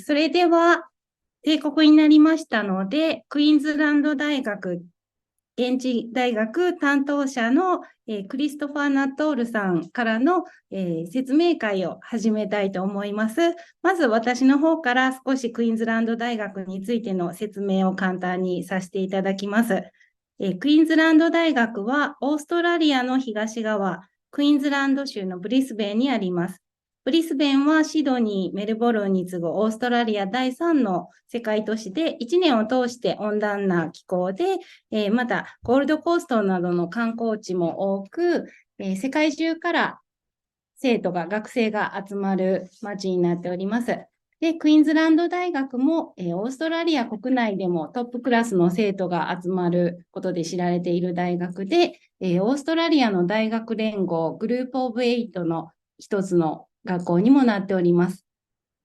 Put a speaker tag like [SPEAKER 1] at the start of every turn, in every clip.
[SPEAKER 1] それでは、定刻になりましたので、クイーンズランド大学、現地大学担当者の、クリストファー・ナットールさんからの、説明会を始めたいと思います。まず私の方から少しクイーンズランド大学についての説明を簡単にさせていただきます。クイーンズランド大学はオーストラリアの東側、クイーンズランド州のブリスベンにあります。ブリスベンはシドニー、メルボルンに次ぐオーストラリア第3の世界都市で1年を通して温暖な気候で、またゴールドコーストなどの観光地も多く、世界中から学生が集まる街になっております。で、クイーンズランド大学も、オーストラリア国内でもトップクラスの生徒が集まることで知られている大学で、オーストラリアの大学連合グループオブエイトの一つの学校にもなっております。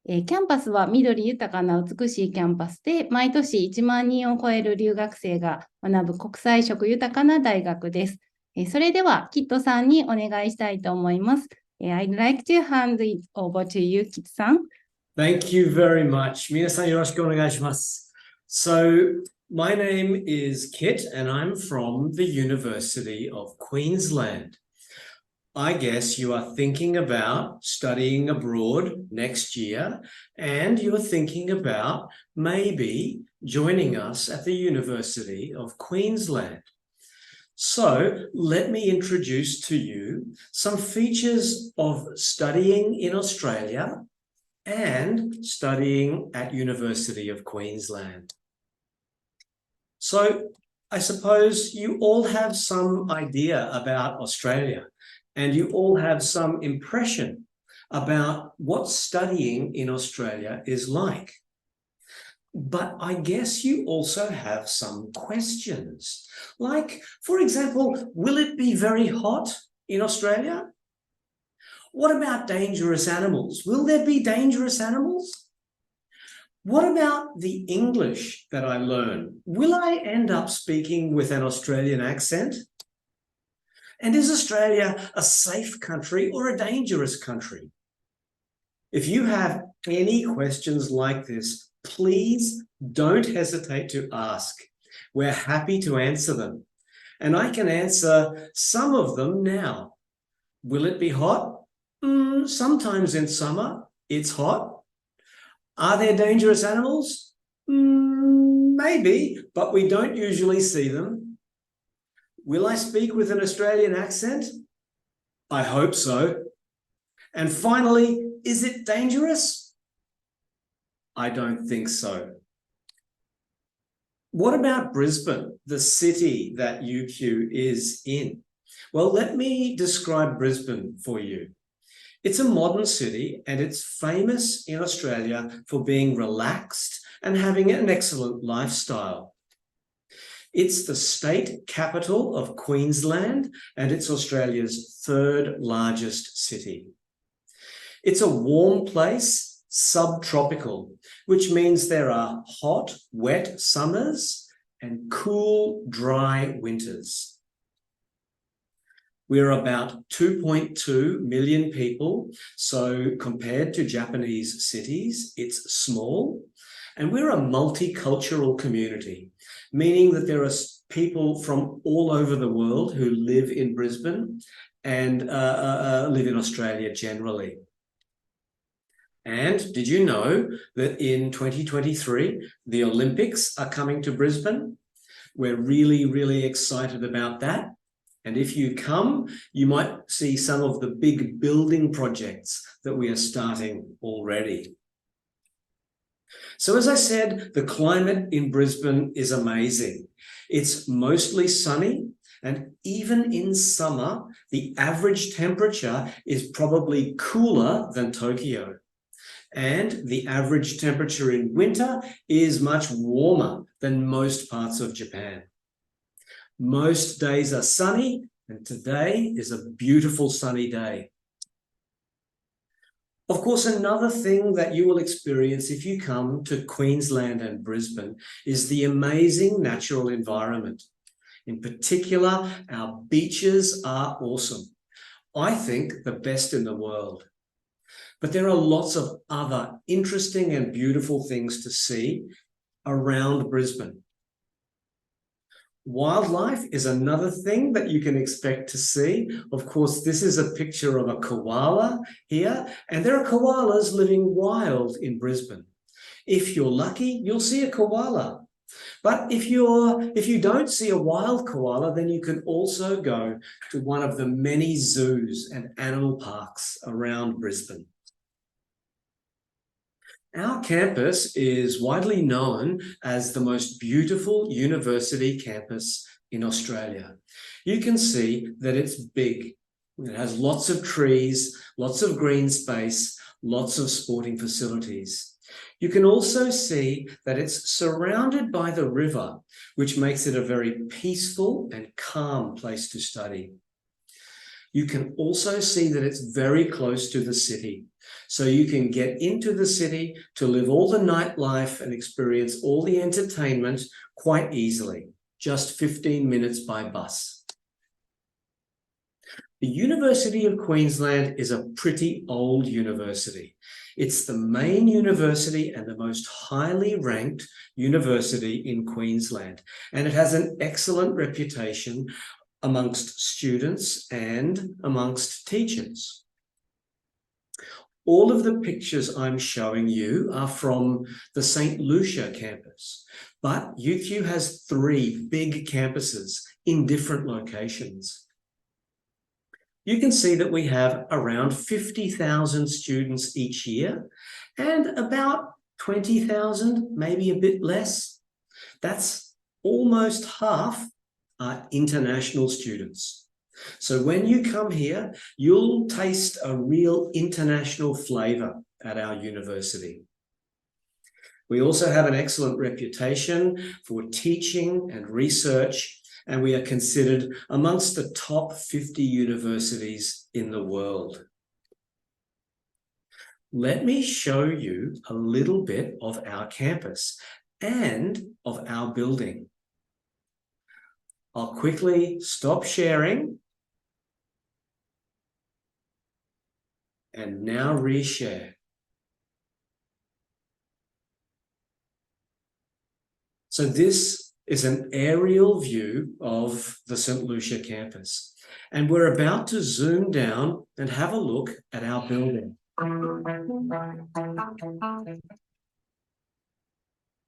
[SPEAKER 1] キャンパスは緑豊かな美しいキャンパスで、毎年1万人を超える留学生が学ぶ国際色豊かな大学です。それでは、キットさんにお願いしたいと思います。I'd like to hand it over to you, Kit さん。
[SPEAKER 2] Thank you very much. 皆さんよろしくお願いします。So, my name is Kit and I'm from the University of Queensland.I guess you are thinking about studying abroad next year, and you're thinking about maybe joining us at the University of Queensland. So let me introduce to you some features of studying in Australia and studying at University of Queensland. So I suppose you all have some idea about Australia.And you all have some impression about what studying in Australia is like. But I guess you also have some questions. Like, for example, will it be very hot in Australia? What about dangerous animals? Will there be dangerous animals? What about the English that I learn? Will I end up speaking with an Australian accent?And is Australia a safe country or a dangerous country? If you have any questions like this, please don't hesitate to ask. We're happy to answer them. And I can answer some of them now. Will it be hot? Sometimes in summer, it's hot. Are there dangerous animals? Maybe, but we don't usually see them.Will I speak with an Australian accent? I hope so. And finally, is it dangerous? I don't think so. What about Brisbane, the city that UQ is in? Well, let me describe Brisbane for you. It's a modern city and it's famous in Australia for being relaxed and having an excellent lifestyle.It's the state capital of Queensland, and it's Australia's third largest city. It's a warm place, subtropical, which means there are hot, wet summers and cool, dry winters. We're about 2.2 million people, so compared to Japanese cities, it's small, and we're a multicultural community.Meaning that there are people from all over the world who live in Brisbane and live in Australia generally. And did you know that in 2023, the Olympics are coming to Brisbane? We're really, really excited about that. And if you come, you might see some of the big building projects that we are starting already.So as I said, the climate in Brisbane is amazing. It's mostly sunny, and even in summer, the average temperature is probably cooler than Tokyo. And the average temperature in winter is much warmer than most parts of Japan. Most days are sunny, and today is a beautiful sunny day.Of course, another thing that you will experience if you come to Queensland and Brisbane is the amazing natural environment. In particular, our beaches are awesome. I think the best in the world. But there are lots of other interesting and beautiful things to see around Brisbane. Wildlife is another thing that you can expect to see. Of course, this is a picture of a koala here, and there are koalas living wild in Brisbane. If you're lucky, you'll see a koala. But if you don't see a wild koala, then you can also go to one of the many zoos and animal parks around Brisbane. Our campus is widely known as the most beautiful university campus in Australia. You can see that it's big. It has lots of trees, lots of green space, lots of sporting facilities. You can also see that it's surrounded by the river, which makes it a very peaceful and calm place to study. You can also see that it's very close to the city. So you can get into the city to live all the nightlife and experience all the entertainment quite easily, just 15 minutes by bus. The University of Queensland is a pretty old university. It's the main university and the most highly ranked university in Queensland, and it has an excellent reputation amongst students and amongst teachers. All of the pictures I'm showing you are from the St. Lucia campus, but UQ has 3 big campuses in different locations. You can see that we have around 50,000 students each year and about 20,000, maybe a bit less. That's almost half are international students. So when you come here, you'll taste a real international flavour at our university. We also have an excellent reputation for teaching and research, and we are considered amongst the top 50 universities in the world. Let me show you a little bit of our campus and of our building. I'll quickly stop sharing and now reshare. So this is an aerial view of the St. Lucia campus, and we're about to zoom down and have a look at our building.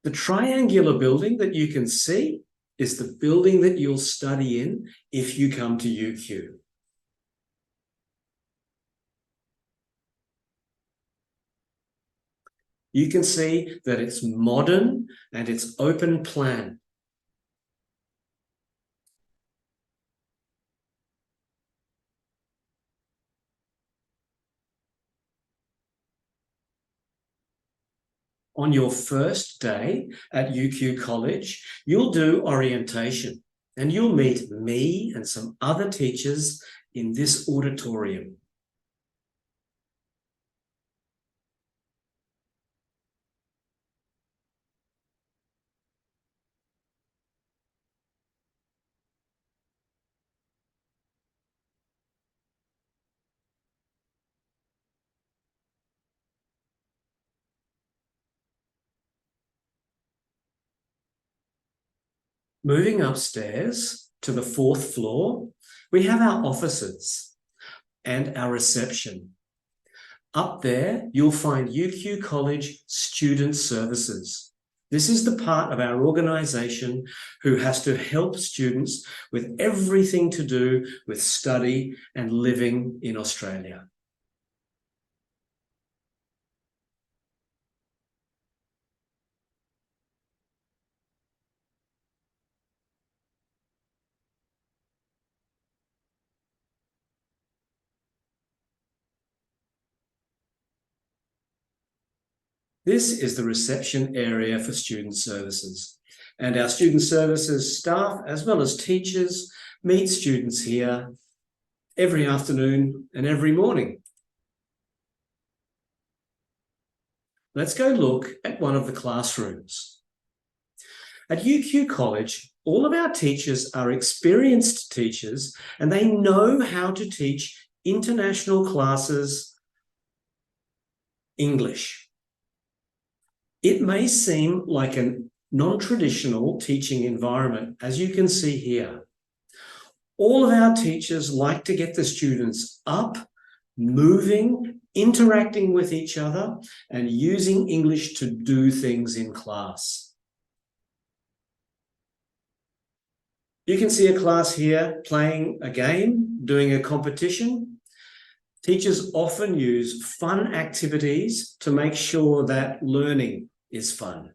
[SPEAKER 2] The triangular building that you can see is the building that you'll study in if you come to UQ. You can see that it's modern and it's open plan. On your first day at UQ College, you'll do orientation and you'll meet me and some other teachers in this auditorium. Moving upstairs to the 4th floor, we have our offices and our reception. Up there, you'll find UQ College Student Services. This is the part of our organisation who has to help students with everything to do with study and living in Australia. This is the reception area for student services, and our student services staff, as well as teachers, meet students here every afternoon and every morning. Let's go look at one of the classrooms. At UQ College, all of our teachers are experienced teachers and they know how to teach international classes English. It may seem like a non-traditional teaching environment, as you can see here. All of our teachers like to get the students up, moving, interacting with each other, and using English to do things in class. You can see a class here playing a game, doing a competition. Teachers often use fun activities to make sure that learning is fun.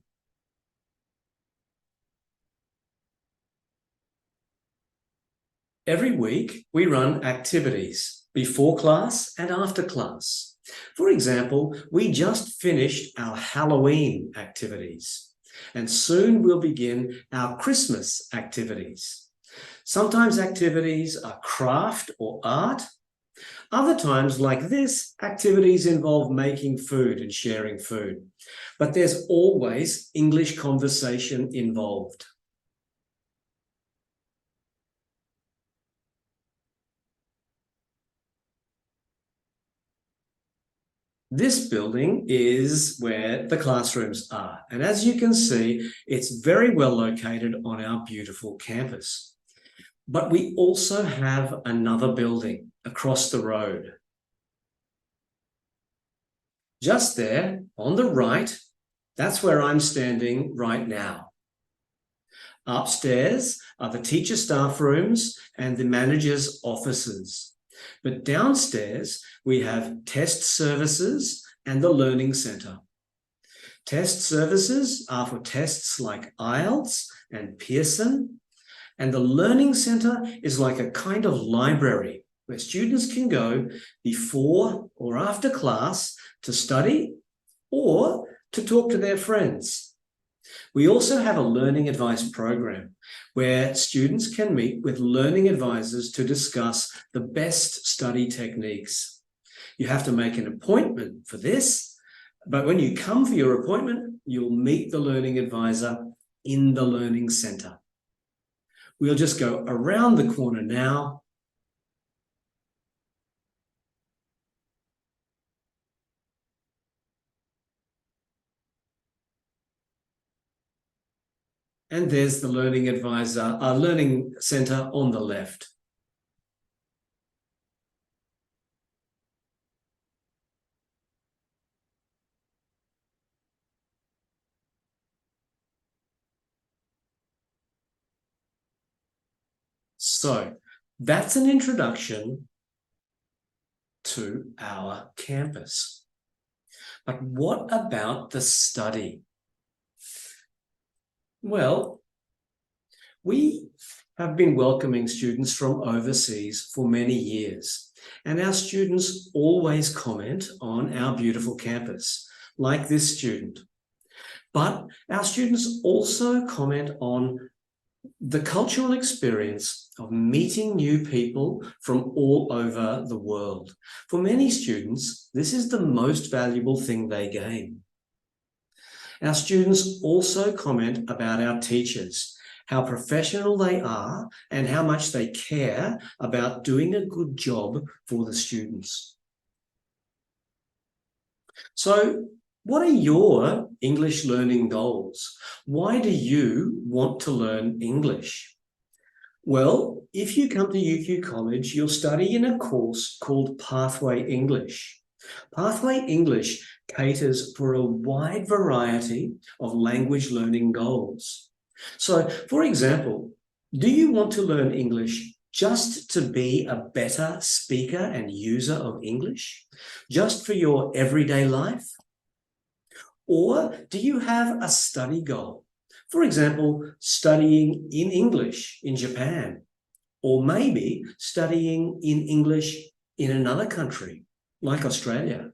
[SPEAKER 2] Every week, we run activities before class and after class. For example, we just finished our Halloween activities, and soon we'll begin our Christmas activities. Sometimes activities are craft or art. Other times, like this, activities involve making food and sharing food. But there's always English conversation involved. This building is where the classrooms are. And as you can see, it's very well located on our beautiful campus. But we also have another building across the road. Just there, on the right, that's where I'm standing right now. Upstairs are the teacher staff rooms and the manager's offices. But downstairs, we have test services and the learning centre. Test services are for tests like IELTS and Pearson, and the learning centre is like a kind of library where students can go before or after class to study or to talk to their friends. We also have a learning advice program where students can meet with learning advisors to discuss the best study techniques. You have to make an appointment for this, but when you come for your appointment, you'll meet the learning advisor in the learning centre. We'll just go around the corner now. And there's the learning advisor, our learning centre on the left. So that's an introduction to our campus. But what about the study? Well, we have been welcoming students from overseas for many years, and our students always comment on our beautiful campus, like this student. But our students also comment on the cultural experience of meeting new people from all over the world. For many students, this is the most valuable thing they gain. Our students also comment about our teachers, how professional they are, and how much they care about doing a good job for the students. So, what are your English learning goals? Why do you want to learn English? Well, if you come to UQ College, you'll study in a course called Pathway English. Pathway English caters for a wide variety of language learning goals. So, for example, do you want to learn English just to be a better speaker and user of English? Just for your everyday life? Or do you have a study goal? For example, studying in English in Japan, or maybe studying in English in another country, like Australia.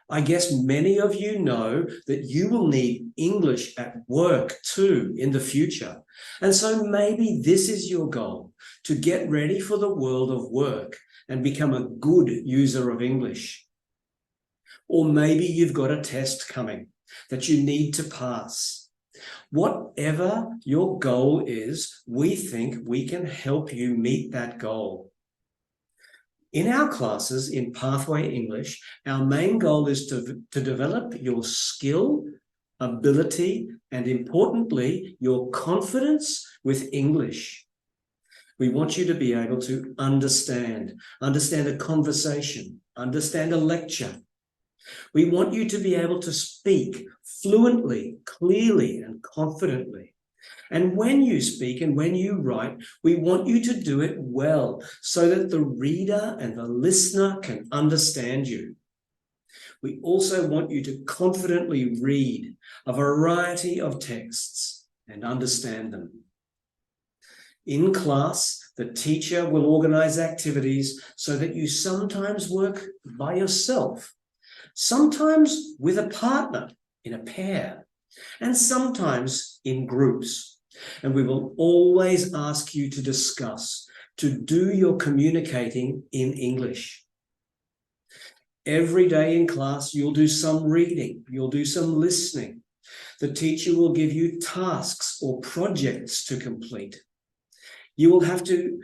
[SPEAKER 2] I guess many of you know that you will need English at work too in the future. And so maybe this is your goal, to get ready for the world of work and become a good user of English. Or maybe you've got a test coming that you need to pass. Whatever your goal is, we think we can help you meet that goal. In our classes in Pathway English, our main goal is to develop your skill, ability, and importantly, your confidence with English. We want you to be able to understand a conversation, understand a lecture. We want you to be able to speak fluently, clearly, and confidently. And when you speak and when you write, we want you to do it well so that the reader and the listener can understand you. We also want you to confidently read a variety of texts and understand them. In class, the teacher will organize activities so that you sometimes work by yourself, sometimes with a partner in a pair, and sometimes in groups. And we will always ask you to discuss, to do your communicating in English. Every day in class, you'll do some reading, you'll do some listening. The teacher will give you tasks or projects to complete. You will have to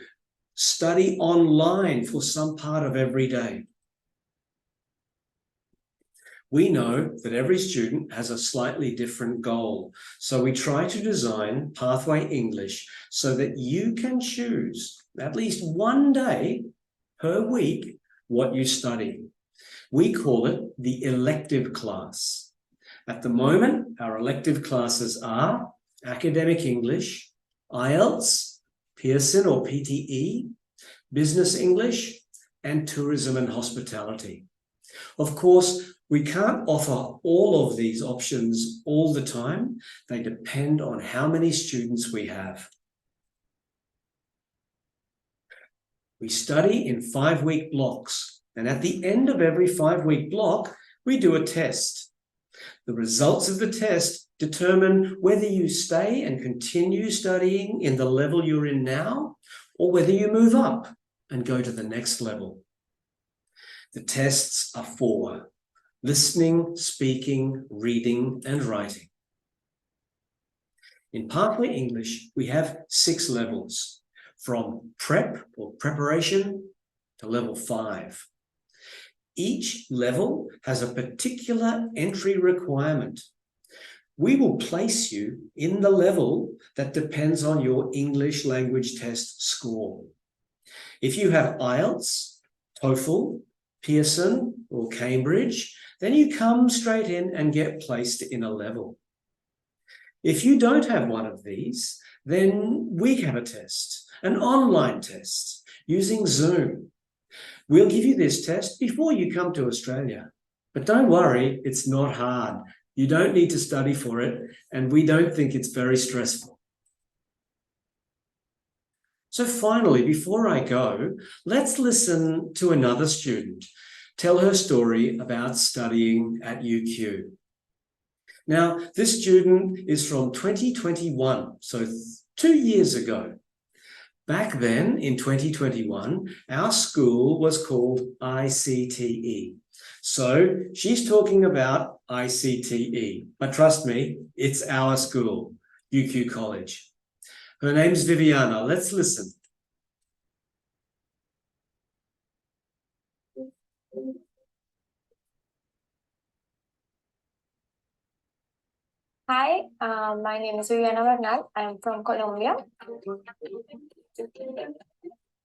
[SPEAKER 2] study online for some part of every day. We know that every student has a slightly different goal, so we try to design Pathway English so that you can choose at least one day per week what you study. We call it the elective class. At the moment, our elective classes are Academic English, IELTS, Pearson or PTE, Business English, and Tourism and Hospitality. Of course, we can't offer all of these options all the time. They depend on how many students we have. We study in 5-week blocks, and at the end of every 5-week block, we do a test. The results of the test determine whether you stay and continue studying in the level you're in now, or whether you move up and go to the next level. The tests are 4: listening, speaking, reading, and writing. In Pathway English, we have 6 levels, from prep or preparation to level 5. Each level has a particular entry requirement. We will place you in the level that depends on your English language test score. If you have IELTS, TOEFL, Pearson, or Cambridge, then you come straight in and get placed in a level. If you don't have one of these, then we have a test, an online test, using Zoom. We'll give you this test before you come to Australia. But don't worry, it's not hard. You don't need to study for it, and we don't think it's very stressful. So finally, before I go, let's listen to another student tell her story about studying at UQ. Now, this student is from 2021, so 2 years ago. Back then, in 2021, our school was called ICTE. So she's talking about ICTE, but trust me, it's our school, UQ College. Her name's Viviana. Let's listen.
[SPEAKER 3] Hi, my name is Viviana Bernal. I'm from Colombia.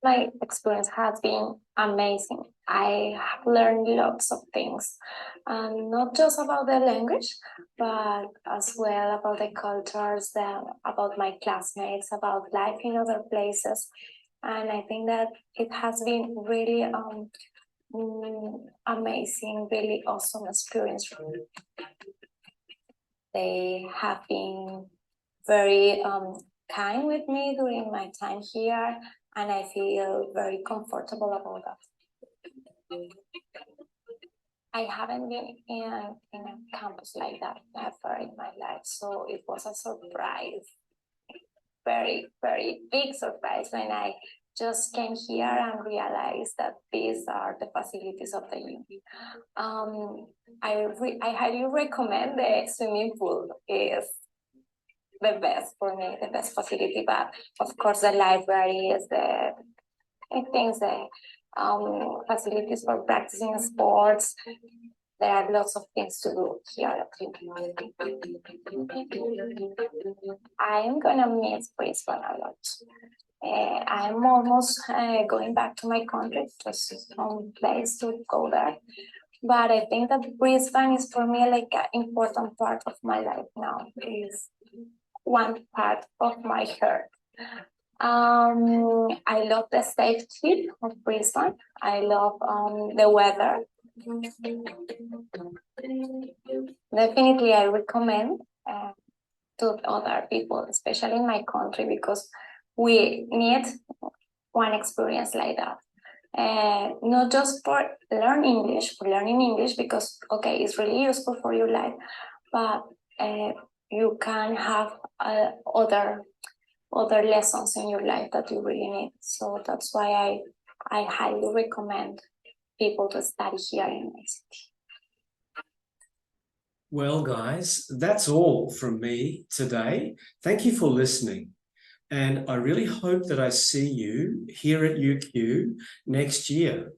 [SPEAKER 3] My experience has been amazing. I have learned lots of things, not just about the language, but as well about the cultures, about my classmates, about life in other places. And I think that it has been really amazing, really awesome experience for me. They have been very kind with me during my time here, and I feel very comfortable about that. I haven't been in a campus like that ever in my life, so it was a surprise, very, very big surprise when I just came here and realized that these are the facilities of the uni. I highly recommend the swimming pool. Is the best for me, the best facility, but of course the library is the facilities for practicing sports. There are lots of things to do here. I'm gonna miss Brisbane a lot. I'm almost going back to my country, just some place to go there. But I think that Brisbane is for me like an important part of my life now. It's one part of my heart. I love the safety of Brisbane. I love the weather. Definitely, I recommend to other people, especially in my country, because we need one experience like that. Not just for learning English, because okay, it's really useful for your life, but you can have other lessons in your life that you really need. So that's why I highly recommend people to study here in my city.
[SPEAKER 2] Well, guys, that's all from me today. Thank you for listening. And I really hope that I see you here at UQ next year.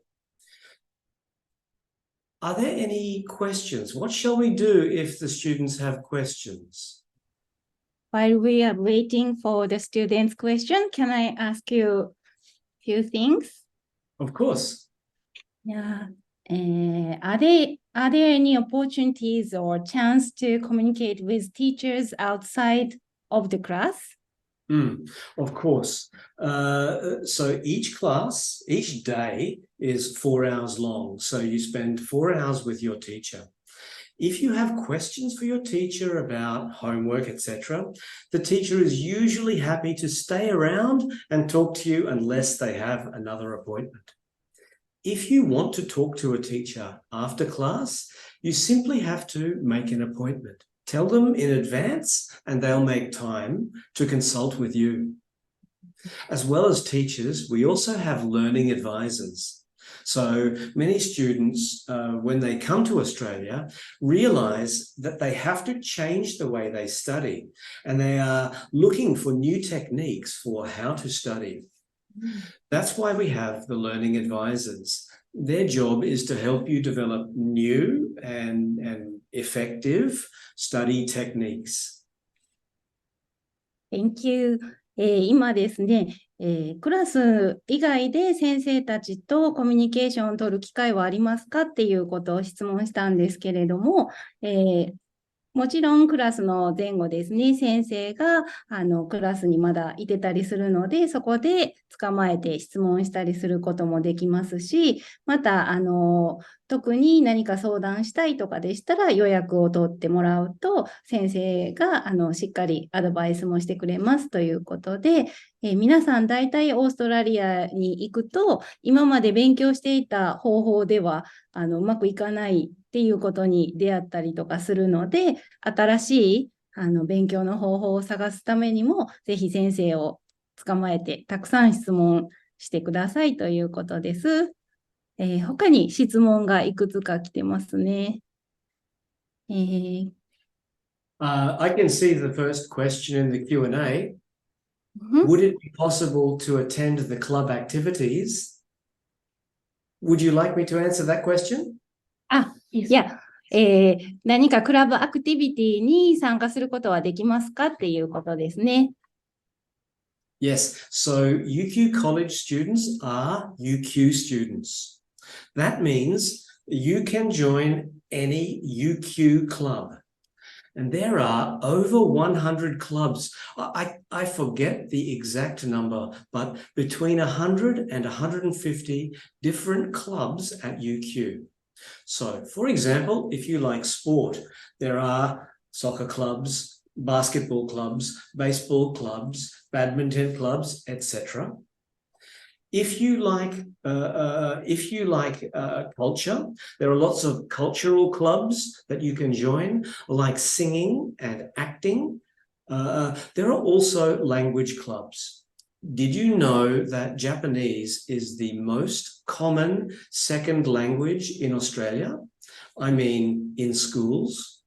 [SPEAKER 2] Are there any questions? What shall we do if the students have questions?
[SPEAKER 1] While we are waiting for the students' question, can I ask you a few things?
[SPEAKER 2] Of course.
[SPEAKER 1] Yeah. Are there any opportunities or chance to communicate with teachers outside of the class?
[SPEAKER 2] Of course. So each class, each day is 4 hours long. So you spend 4 hours with your teacher. If you have questions for your teacher about homework, etc., the teacher is usually happy to stay around and talk to you unless they have another appointment. If you want to talk to a teacher after class, you simply have to make an appointment. Tell them in advance and they'll make time to consult with you. As well as teachers, we also have learning advisors. So many students, when they come to Australia, realize that they have to change the way they study, and they are looking for new techniques for how to study. That's why we have the learning advisors. Their job is to help you develop new and effective study techniques.
[SPEAKER 1] Thank you. 今ですね、クラス以外で先生たちとコミュニケーションを取る機会はありますかっていうことを質問したんですけれども、もちろんクラスの前後ですね、先生がクラスにまだいてたりするので、そこで捕まえて質問したりすることもできますし、また特に何か相談したいとかでしたら予約を取ってもらうと、先生がしっかりアドバイスもしてくれますということで、皆さん大体オーストラリアに行くと、今まで勉強していた方法ではうまくいかないっていうことに出会ったりとかするので、新しい勉強の方法を探すためにも、ぜひ先生を捕まえてたくさん質問してくださいということです。他に質問がいくつか来てますね。
[SPEAKER 2] I can see the first question in the Q&A. Would it be possible to attend the club activities? Would you like me to answer that question?
[SPEAKER 1] いや、何かクラブアクティビティに参加することはできますかっていうことですね。
[SPEAKER 2] Yes, so UQ college students are UQ students. That means you can join any UQ club. And there are over 100 clubs. I forget the exact number, but between 100 and 150 different clubs at UQ. So, for example, if you like sport, there are soccer clubs, basketball clubs, baseball clubs, badminton clubs, etc. If you like culture, there are lots of cultural clubs that you can join, like singing and acting. There are also language clubs. Did you know that Japanese is the most common second language in Australia? I mean, in schools.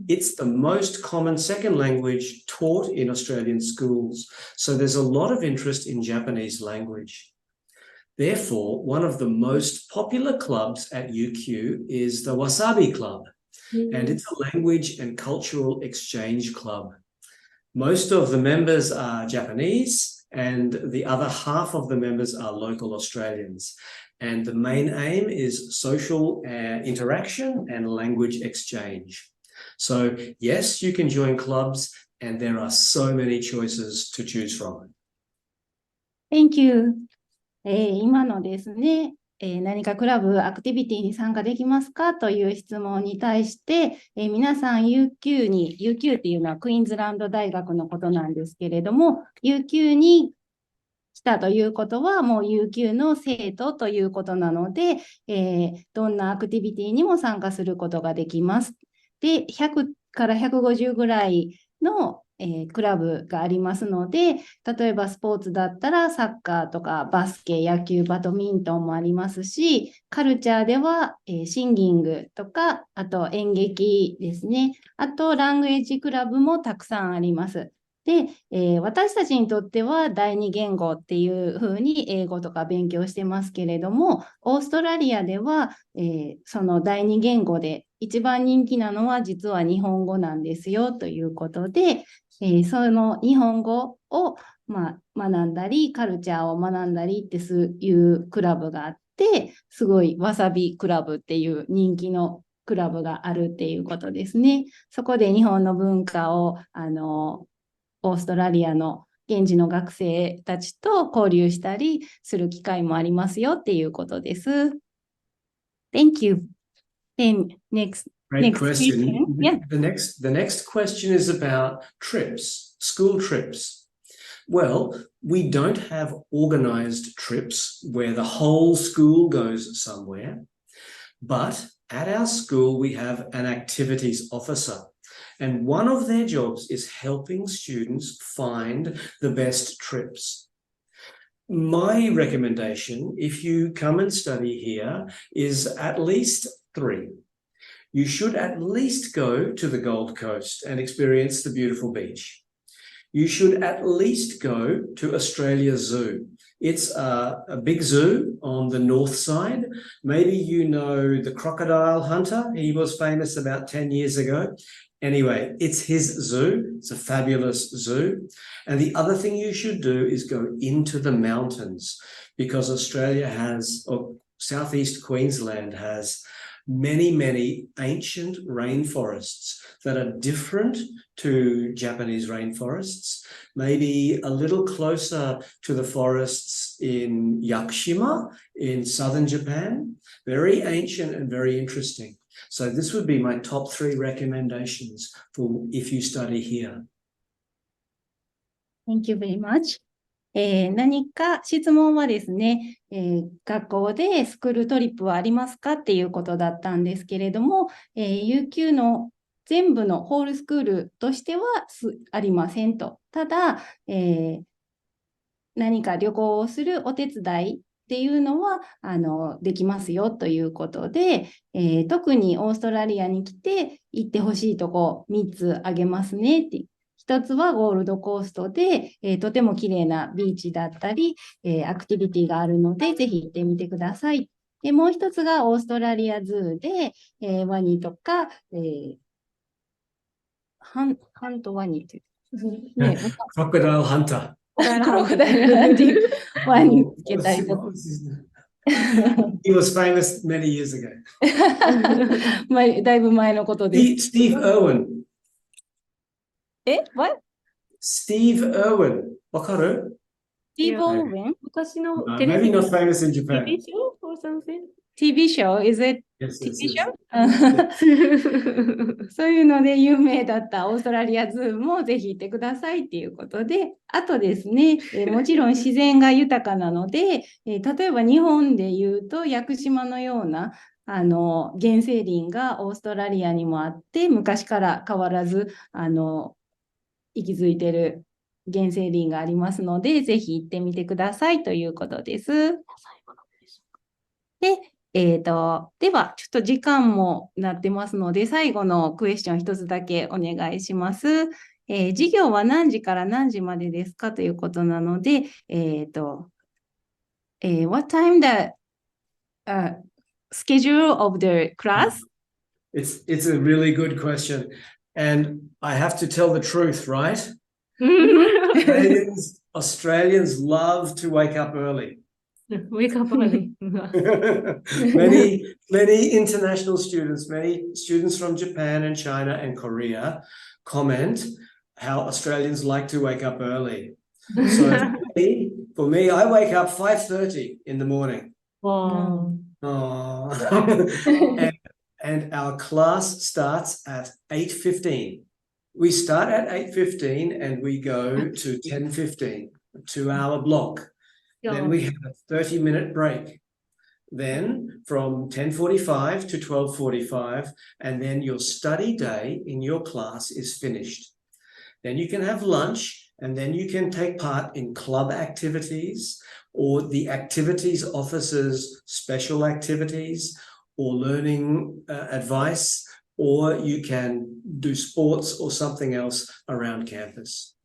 [SPEAKER 2] It's the most common second language taught in Australian schools. So there's a lot of interest in Japanese language. Therefore, one of the most popular clubs at UQ is the Wasabi Club, and it's a language and cultural exchange club. Most of the members are Japanese, and the other half of the members are local Australians. And the main aim is social interaction and language exchange. So, yes, you can join clubs, and there are so many choices to choose from.
[SPEAKER 1] Thank you. 今のですね、何かクラブ、アクティビティに参加できますかという質問に対して、皆さん UQ っていうのはクイーンズランド大学のことなんですけれども、UQ に来たということは、もう UQ の生徒ということなので、どんなアクティビティにも参加することができます。で、100から150ぐらいのクラブがありますので、例えばスポーツだったらサッカーとかバスケ、野球、バドミントンもありますし、カルチャーでは、シンギングとか、あと演劇ですね。あとラングエッジクラブもたくさんあります。で、私たちにとっては第二言語っていうふうに英語とか勉強してますけれども、オーストラリアでは、その第二言語で一番人気なのは実は日本語なんですよということで、その日本語を、学んだり、カルチャーを学んだりっていうクラブがあって、すごいわさびクラブっていう人気のクラブがあるっていうことですね。そこで日本の文化をオーストラリアの現地の学生たちと交流したりする機会もありますよっていうことです。Thank you. Then
[SPEAKER 2] Great
[SPEAKER 1] next
[SPEAKER 2] question.
[SPEAKER 1] Yeah.
[SPEAKER 2] The next question is about trips, school trips. Well, we don't have organized trips where the whole school goes somewhere, but at our school we have an activities officer. And one of their jobs is helping students find the best trips. My recommendation, if you come and study here, is at least 3. You should at least go to the Gold Coast and experience the beautiful beach. You should at least go to Australia Zoo. It's a big zoo on the north side. Maybe you know the crocodile hunter. He was famous about 10 years ago. Anyway, it's his zoo. It's a fabulous zoo. And the other thing you should do is go into the mountains, because Australia has, or Southeast Queensland has, many ancient rainforests that are different to Japanese rainforests, maybe a little closer to the forests in Yakushima in southern Japan. Very ancient and very interesting. So this would be my top 3 recommendations for if you study here.
[SPEAKER 1] Thank you very much. 何か質問はですね、学校でスクールトリップはありますかっていうことだったんですけれども、UQ の全部のホールスクールとしてはありませんと。ただ、何か旅行をするお手伝いっていうのはできますよということで、特にオーストラリアに来て行ってほしいとこ3つ挙げますねって。1つはゴールドコーストで、とても綺麗なビーチだったり、アクティビティがあるので、ぜひ行ってみてください。でもう1つがオーストラリアズーで、ワニとか、ハントワニってね、
[SPEAKER 2] Crocodile hunter.
[SPEAKER 1] クロコダイルハンティングワニつけたりとか。
[SPEAKER 2] He was famous many years ago.
[SPEAKER 1] だいぶ前のことです。
[SPEAKER 2] Steve Irwin.
[SPEAKER 1] What?
[SPEAKER 2] Steve Irwin. わかる?
[SPEAKER 1] Steve Irwin?
[SPEAKER 4] 昔の
[SPEAKER 2] Maybe not famous in Japan.
[SPEAKER 4] TV show or something?
[SPEAKER 1] TV show? Is it
[SPEAKER 2] Yes,
[SPEAKER 1] TV
[SPEAKER 2] yes,
[SPEAKER 1] show?
[SPEAKER 2] yes.
[SPEAKER 1] そういうので有名だったオーストラリアズーもぜひ行ってくださいっていうことで、あとですね、もちろん自然が豊かなので、例えば日本で言うと屋久島のような原生林がオーストラリアにもあって、昔から変わらず息づいてる原生林がありますので、ぜひ行ってみてくださいということです。で、では、ちょっと時間もなってますので、最後のクエスチョン一つだけお願いします。授業は何時から何時までですかということなので、what time the schedule of the class?
[SPEAKER 2] It's a really good question. And I have to tell the truth, right? Australians love to wake up early.
[SPEAKER 1] Wake up early.
[SPEAKER 2] many international students, many students from Japan and China and Korea comment how Australians like to wake up early. So for me, I wake up 5:30 in the morning.
[SPEAKER 1] Wow.
[SPEAKER 2] And our class starts at 8:15. We start at 8:15 and we go to 10:15, a 2-hour block. Then we have a 30-minute break. Then from 10:45 to 12:45, and then your study day in your class is finished. Then you can have lunch, and then you can take part in club activities or the activities officers' special activities or learning advice, or you can do sports or something else around campus.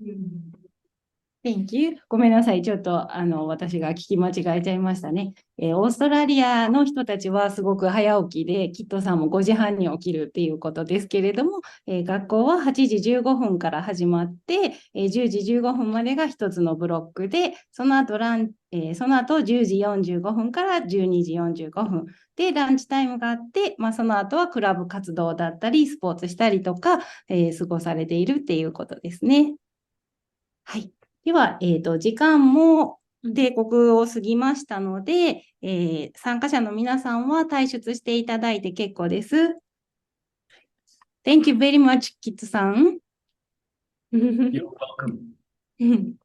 [SPEAKER 1] Thank you. ごめんなさい。ちょっと私が聞き間違えちゃいましたね。オーストラリアの人たちはすごく早起きで、キットさんも5時半に起きるっていうことですけれども、学校は8時15分から始まって、10時15分までが一つのブロックで、その後10時45分から12時45分でランチタイムがあって、その後はクラブ活動だったり、スポーツしたりとか、過ごされているっていうことですね。はい。では、時間も定刻を過ぎましたので、参加者の皆さんは退出していただいて結構です。Thank you very much, Kit さん。
[SPEAKER 2] You're welcome.